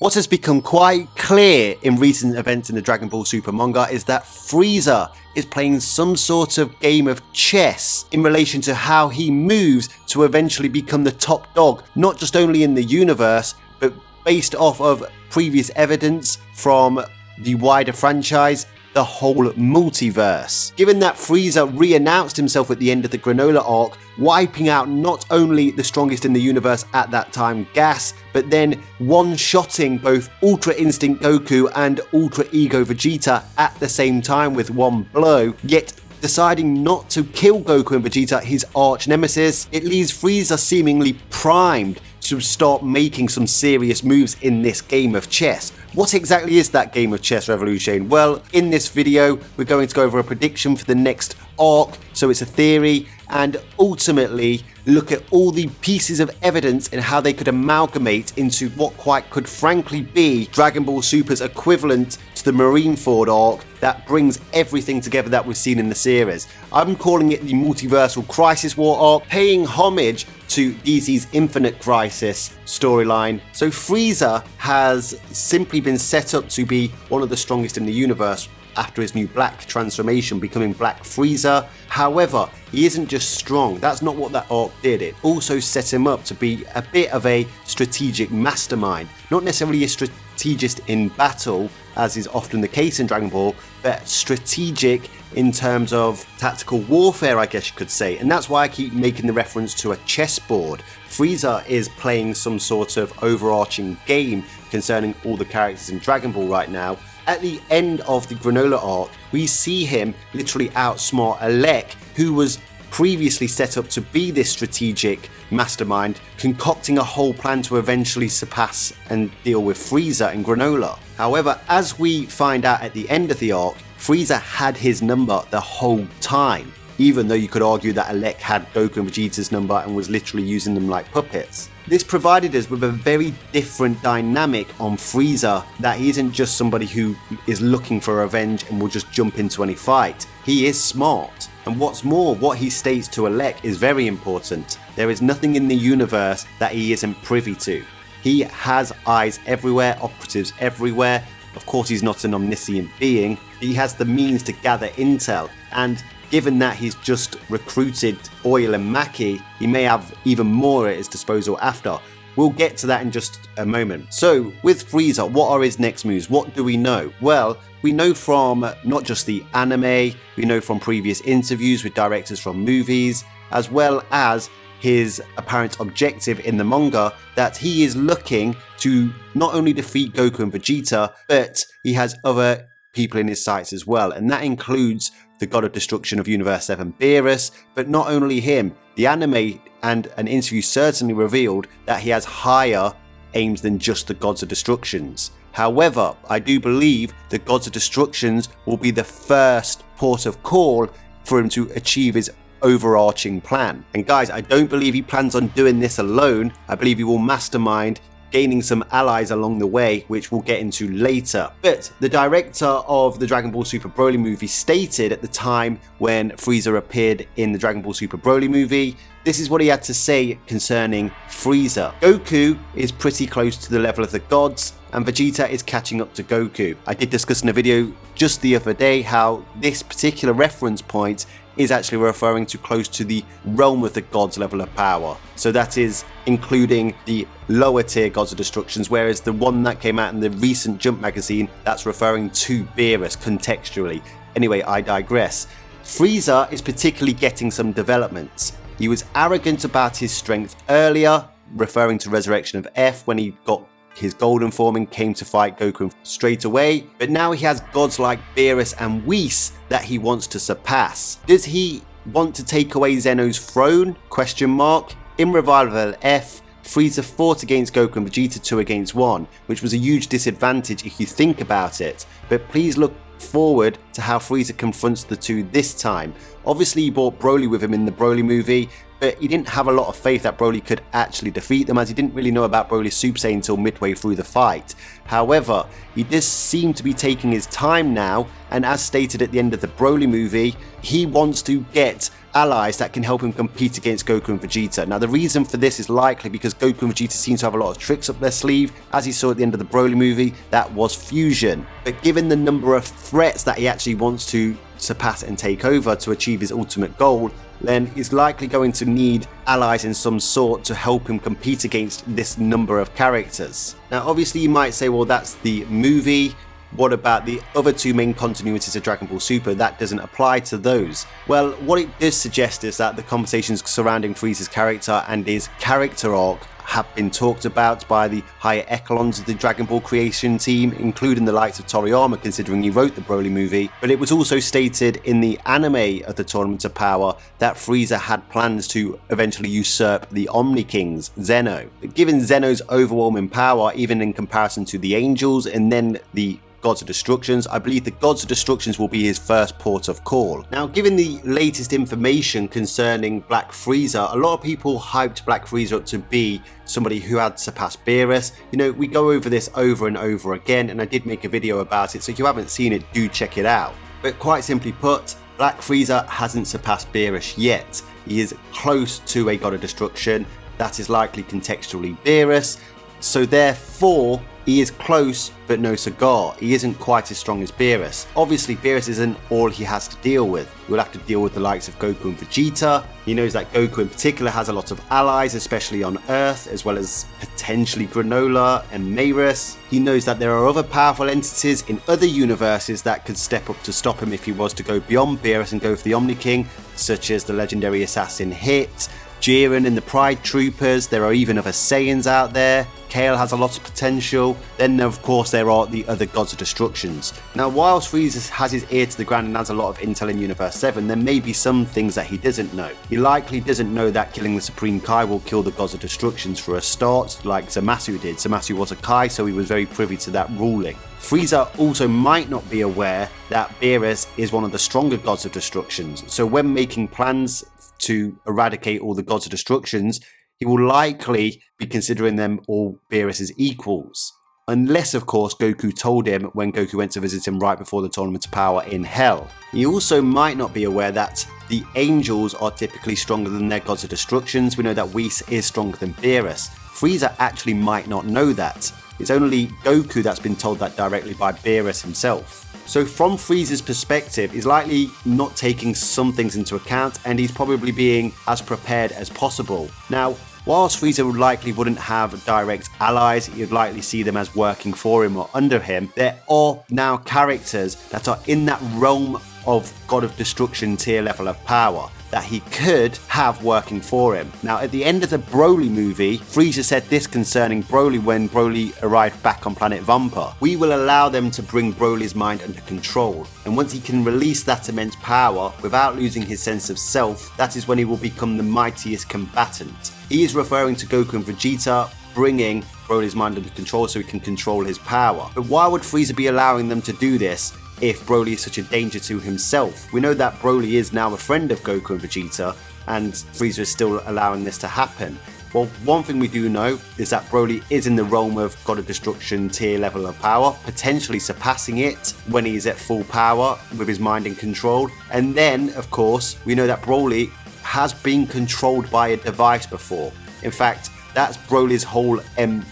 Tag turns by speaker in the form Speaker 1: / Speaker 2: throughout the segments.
Speaker 1: What has become quite clear in recent events in the Dragon Ball Super manga is that Frieza is playing some sort of game of chess in relation to how he moves to eventually become the top dog, not just only in the universe, but based off of previous evidence from the wider franchise, the whole multiverse. Given that Frieza re-announced himself at the end of the Granola arc, wiping out not only the strongest in the universe at that time, Gas, but then one-shotting both Ultra Instinct Goku and Ultra Ego Vegeta at the same time with one blow, yet deciding not to kill Goku and Vegeta, his arch nemesis, it leaves Frieza seemingly primed to start making some serious moves in this game of chess. What exactly is that game of chess, Revolution? Well, in this video, we're going to go over a prediction for the next arc, so it's a theory, and ultimately look at all the pieces of evidence and how they could amalgamate into what quite could frankly be Dragon Ball Super's equivalent to the Marineford arc that brings everything together that we've seen in the series. I'm calling it the Multiversal Crisis War arc, paying homage to DC's Infinite Crisis storyline. So Frieza has simply been set up to be one of the strongest in the universe after his new black transformation, becoming Black Frieza. However, he isn't just strong, that's not what that arc did. It also set him up to be a bit of a strategic mastermind. Not necessarily a strategist in battle, as is often the case in Dragon Ball, but strategic in terms of tactical warfare, I guess you could say. And that's why I keep making the reference to a chessboard. Frieza is playing some sort of overarching game concerning all the characters in Dragon Ball right now. At the end of the Granola arc, we see him literally outsmart Alec, who was previously set up to be this strategic mastermind, concocting a whole plan to eventually surpass and deal with Frieza in Granola. However, as we find out at the end of the arc, Frieza had his number the whole time, even though you could argue that Alec had Goku and Vegeta's number and was literally using them like puppets. This provided us with a very different dynamic on Frieza, that he isn't just somebody who is looking for revenge and will just jump into any fight. He is smart. And what's more, what he states to Alec is very important. There is nothing in the universe that he isn't privy to. He has eyes everywhere, operatives everywhere. Of course, he's not an omniscient being. He has the means to gather intel, and given that he's just recruited Oil and Maki, he may have even more at his disposal after. We'll get to that in just a moment. So, with Frieza, what are his next moves? What do we know? Well, we know from not just the anime, we know from previous interviews with directors from movies, as well as his apparent objective in the manga, that he is looking to not only defeat Goku and Vegeta, but he has other people in his sights as well, and that includes the God of Destruction of Universe 7, Beerus, but not only him. The anime and an interview certainly revealed that he has higher aims than just the Gods of Destructions. However, I do believe the Gods of Destructions will be the first port of call for him to achieve his overarching plan. And guys, I don't believe he plans on doing this alone. I believe he will mastermind, gaining some allies along the way, which we'll get into later. But the director of the Dragon Ball Super Broly movie stated at the time when Frieza appeared in the Dragon Ball Super Broly movie, this is what he had to say concerning Frieza. Goku is pretty close to the level of the gods, and Vegeta is catching up to Goku. I did discuss in a video just the other day how this particular reference point is actually referring to close to the realm of the gods level of power. So that is including the lower tier Gods of Destructions, whereas the one that came out in the recent Jump magazine, that's referring to Beerus contextually. Anyway, I digress. Frieza is particularly getting some developments. He was arrogant about his strength earlier, referring to Resurrection of F when he got his golden form and came to fight Goku straight away, but now he has gods like Beerus and Whis that he wants to surpass. Does he want to take away Zeno's throne? Question mark. In Revival F, Frieza fought against Goku and Vegeta 2 against 1, which was a huge disadvantage if you think about it, but please look forward to how Frieza confronts the two this time. Obviously he brought Broly with him in the Broly movie, but he didn't have a lot of faith that Broly could actually defeat them, as he didn't really know about Broly's Super Saiyan until midway through the fight. However, he does seem to be taking his time now, and as stated at the end of the Broly movie, he wants to get allies that can help him compete against Goku and Vegeta. Now the reason for this is likely because Goku and Vegeta seem to have a lot of tricks up their sleeve. As he saw at the end of the Broly movie, that was fusion. But given the number of threats that he actually wants to surpass and take over to achieve his ultimate goal, then he's likely going to need allies in some sort to help him compete against this number of characters. Now obviously you might say, well, that's the movie. What about the other two main continuities of Dragon Ball Super? That doesn't apply to those. Well, what it does suggest is that the conversations surrounding Frieza's character and his character arc have been talked about by the higher echelons of the Dragon Ball creation team, including the likes of Toriyama, considering he wrote the Broly movie. But it was also stated in the anime of the Tournament of Power that Frieza had plans to eventually usurp the Omni Kings, Zeno. But given Zeno's overwhelming power, even in comparison to the Angels and then the Gods of Destructions, I believe the Gods of Destructions will be his first port of call. Now, given the latest information concerning Black Frieza, a lot of people hyped Black Frieza up to be somebody who had surpassed Beerus. You know, we go over this over and over again, and I did make a video about it, so if you haven't seen it, do check it out. But quite simply put, Black Frieza hasn't surpassed Beerus yet. He is close to a God of Destruction. That is likely contextually Beerus. So therefore, he is close, but no cigar. He isn't quite as strong as Beerus. Obviously, Beerus isn't all he has to deal with. He will have to deal with the likes of Goku and Vegeta. He knows that Goku in particular has a lot of allies, especially on Earth, as well as potentially Granola and Beerus. He knows that there are other powerful entities in other universes that could step up to stop him if he was to go beyond Beerus and go for the Omni King, such as the legendary assassin Hit, Jiren and the Pride Troopers. There are even other Saiyans out there. Kale has a lot of potential. Then of course there are the other Gods of Destructions. Now whilst Frieza has his ear to the ground and has a lot of intel in Universe 7, there may be some things that he doesn't know. He likely doesn't know that killing the Supreme Kai will kill the Gods of Destructions for a start, like Zamasu did. Zamasu was a Kai, so he was very privy to that ruling. Frieza also might not be aware that Beerus is one of the stronger Gods of Destructions, so when making plans to eradicate all the Gods of Destructions, he will likely be considering them all Beerus as equals. Unless, of course, Goku told him when Goku went to visit him right before the Tournament of Power in Hell. He also might not be aware that the Angels are typically stronger than their Gods of Destructions. We know that Whis is stronger than Beerus. Frieza actually might not know that. It's only Goku that's been told that directly by Beerus himself. So from Frieza's perspective, he's likely not taking some things into account, and he's probably being as prepared as possible. Now, whilst Frieza wouldn't have direct allies, you'd likely see them as working for him or under him, there are now characters that are in that realm of God of Destruction tier level of power that he could have working for him. Now, at the end of the Broly movie, Frieza said this concerning Broly when Broly arrived back on planet Vampa: "We will allow them to bring Broly's mind under control, and once he can release that immense power without losing his sense of self, that is when he will become the mightiest combatant." He is referring to Goku and Vegeta bringing Broly's mind under control so he can control his power. But why would Frieza be allowing them to do this if Broly is such a danger to himself? We know that Broly is now a friend of Goku and Vegeta, and Frieza is still allowing this to happen. Well, one thing we do know is that Broly is in the realm of God of Destruction tier level of power, potentially surpassing it when he's at full power with his mind in control. And then, of course, we know that Broly has been controlled by a device before. In fact, that's Broly's whole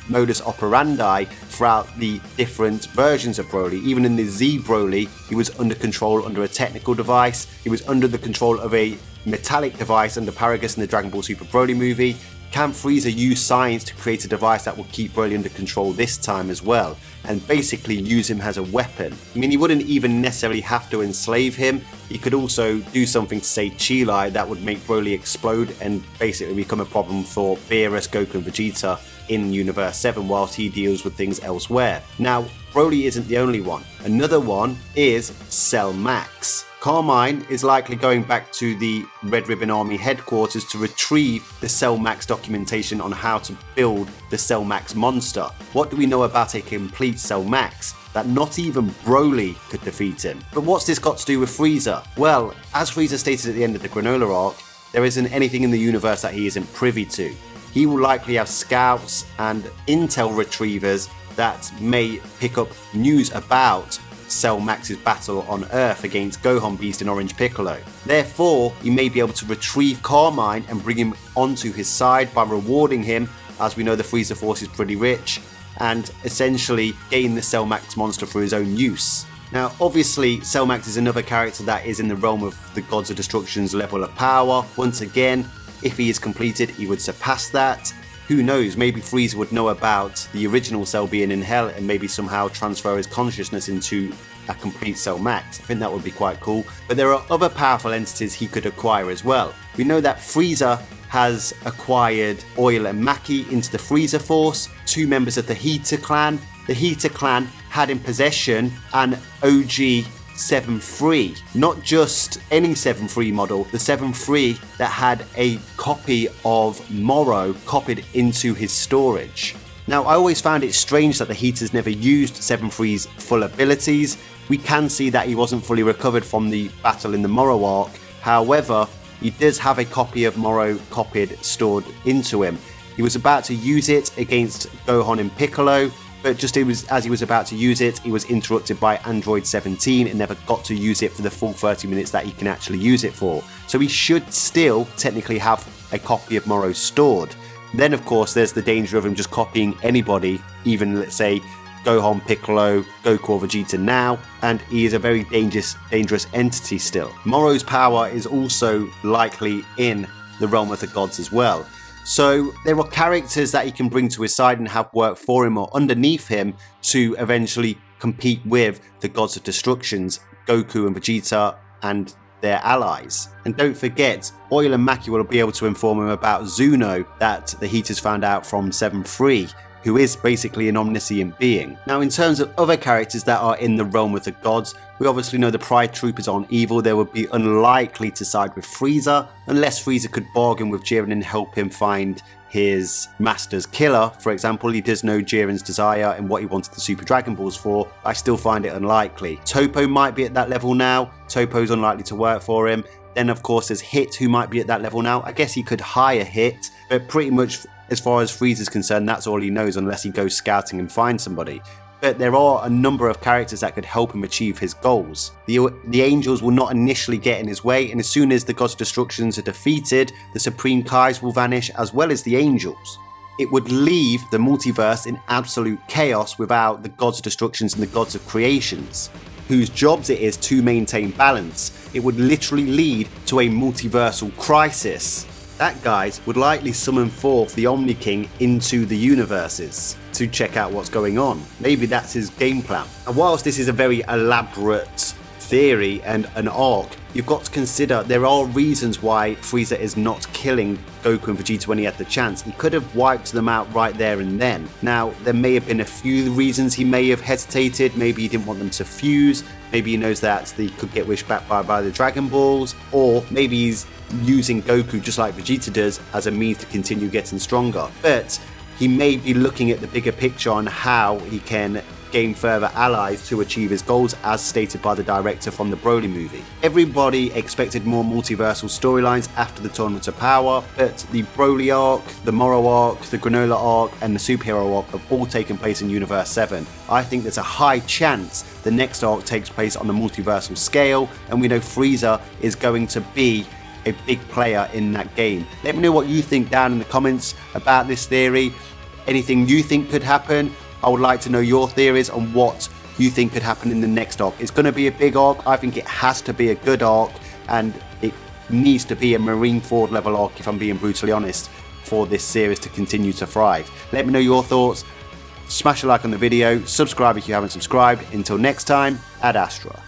Speaker 1: modus operandi throughout the different versions of Broly. Even in the Z Broly, he was under control under a technical device. He was under the control of a metallic device under Paragus in the Dragon Ball Super Broly movie. Can Frieza use science to create a device that will keep Broly under control this time as well, and basically use him as a weapon? I mean, he wouldn't even necessarily have to enslave him. He could also do something to, say, Chi-Lai that would make Broly explode and basically become a problem for Beerus, Goku and Vegeta in Universe 7 whilst he deals with things elsewhere. Now, Broly isn't the only one. Another one is Cell Max. Carmine is likely going back to the Red Ribbon Army headquarters to retrieve the Cell Max documentation on how to build the Cell Max monster. What do we know about a complete Cell Max? That not even Broly could defeat him. But what's this got to do with Frieza? Well, as Frieza stated at the end of the Granola arc, there isn't anything in the universe that he isn't privy to. He will likely have scouts and intel retrievers that may pick up news about Cell Max's battle on Earth against Gohan Beast and Orange Piccolo. Therefore, he may be able to retrieve Carmine and bring him onto his side by rewarding him, as we know the Frieza Force is pretty rich, and essentially gain the Cell Max monster for his own use. Now, obviously, Cell Max is another character that is in the realm of the Gods of Destruction's level of power. Once again, if he is completed, he would surpass that. Who knows, maybe Frieza would know about the original Cell being in Hell and maybe somehow transfer his consciousness into a complete Cell Max. I think that would be quite cool. But there are other powerful entities he could acquire as well. We know that Frieza has acquired Oil and Maki into the Frieza Force, 2 members of the Heater clan. The Heater clan had in possession an OG 7-3, not just any 7-3 model, the 7-3 that had a copy of Moro copied into his storage. Now, I always found it strange that the Heaters never used 7-3's full abilities. We can see that he wasn't fully recovered from the battle in the Moro arc. However, he does have a copy of Moro copied stored into him. He was about to use it against Gohan and Piccolo, but just as he was about to use it, he was interrupted by Android 17 and never got to use it for the full 30 minutes that he can actually use it for. So he should still technically have a copy of Moro stored. Then of course there's the danger of him just copying anybody, even let's say Gohan, Piccolo, Goku or Vegeta now, and he is a very dangerous entity still. Moro's power is also likely in the realm of the gods as well. So there are characters that he can bring to his side and have work for him or underneath him to eventually compete with the gods of destructions, Goku and Vegeta and their allies. And don't forget, Oil and Maki will be able to inform him about Zuno that the Heaters found out from 7-3, who is basically an omniscient being. Now, in terms of other characters that are in the realm of the gods, we obviously know the Pride Troopers on evil. They would be unlikely to side with Frieza, unless Frieza could bargain with Jiren and help him find his master's killer. For example, he does know Jiren's desire and what he wanted the Super Dragon Balls for. I still find it unlikely. Toppo might be at that level now. Toppo's unlikely to work for him. Then of course there's Hit, who might be at that level now. I guess he could hire Hit, but pretty much as far as Frieza's concerned, that's all he knows unless he goes scouting and finds somebody. But there are a number of characters that could help him achieve his goals. The Angels will not initially get in his way, and as soon as the Gods of Destructions are defeated, the Supreme Kais will vanish as well as the Angels. It would leave the multiverse in absolute chaos without the Gods of Destructions and the Gods of Creations, whose jobs it is to maintain balance. It would literally lead to a multiversal crisis. That, guys, would likely summon forth the Omni King into the universes to check out what's going on. Maybe that's his game plan. And whilst this is a very elaborate theory and an arc, you've got to consider there are reasons why Frieza is not killing Goku and Vegeta when he had the chance. He could have wiped them out right there and then. Now, there may have been a few reasons he may have hesitated. Maybe he didn't want them to fuse. Maybe he knows that they could get wished back by the Dragon Balls. Or maybe he's using Goku just like Vegeta does as a means to continue getting stronger. But he may be looking at the bigger picture on how he can gain further allies to achieve his goals, as stated by the director from the Broly movie. Everybody expected more multiversal storylines after the Tournament of Power, but the Broly arc, the Moro arc, the Granola arc and the Superhero arc have all taken place in Universe 7. I think there's a high chance the next arc takes place on the multiversal scale, and we know Frieza is going to be a big player in that game. Let me know what you think down in the comments about this theory. Anything you think could happen? I would like to know your theories on what you think could happen in the next arc. It's going to be a big arc. I think it has to be a good arc, and it needs to be a Marineford level arc, if I'm being brutally honest, for this series to continue to thrive. Let me know your thoughts. Smash a like on the video. Subscribe if you haven't subscribed. Until next time, Ad Astra.